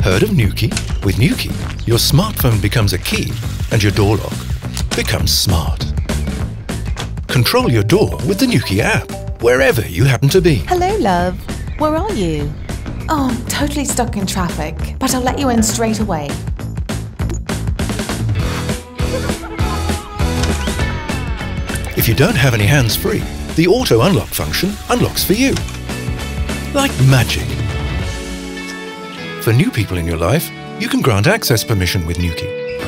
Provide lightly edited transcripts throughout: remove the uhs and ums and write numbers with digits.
Heard of Nuki? With Nuki, your smartphone becomes a key and your door lock becomes smart. Control your door with the Nuki app, wherever you happen to be. Hello, love. Where are you? Oh, I'm totally stuck in traffic, but I'll let you in straight away. If you don't have any hands-free, the auto unlock function unlocks for you. Like magic. For new people in your life, you can grant access permission with Nuki.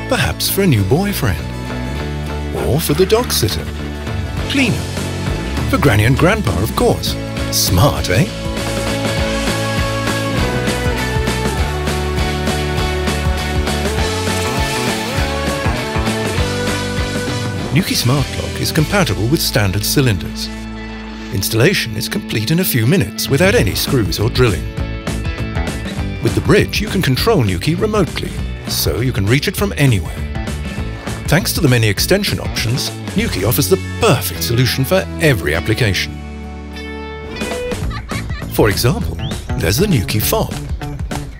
Perhaps for a new boyfriend. Or for the dog sitter. Cleaner. For Granny and Grandpa, of course. Smart, eh? Nuki Smart Lock is compatible with standard cylinders. Installation is complete in a few minutes without any screws or drilling. With the bridge, you can control Nuki remotely, so you can reach it from anywhere. Thanks to the many extension options, Nuki offers the perfect solution for every application. For example, there's the Nuki fob,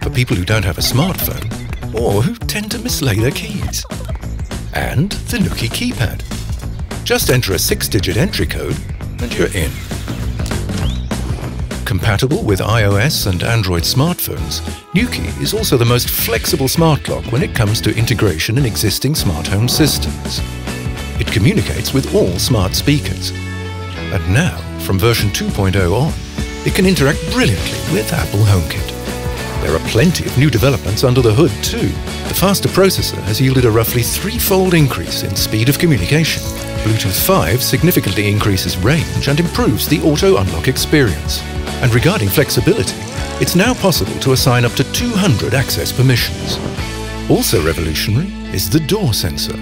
for people who don't have a smartphone or who tend to mislay their keys. And the Nuki keypad. Just enter a 6-digit entry code and you're in. Compatible with iOS and Android smartphones, Nuki is also the most flexible smart lock when it comes to integration in existing smart home systems. It communicates with all smart speakers. And now, from version 2.0 on, it can interact brilliantly with Apple HomeKit. There are plenty of new developments under the hood too. The faster processor has yielded a roughly 3-fold increase in speed of communication. Bluetooth 5 significantly increases range and improves the auto unlock experience. And regarding flexibility, it's now possible to assign up to 200 access permissions. Also revolutionary is the door sensor.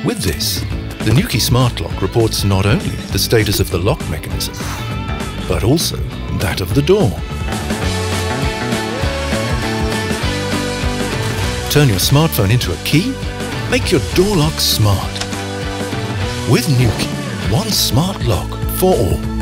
With this, the Nuki Smart Lock reports not only the status of the lock mechanism, but also that of the door. Turn your smartphone into a key, make your door lock smart. With Nuki, one smart lock for all.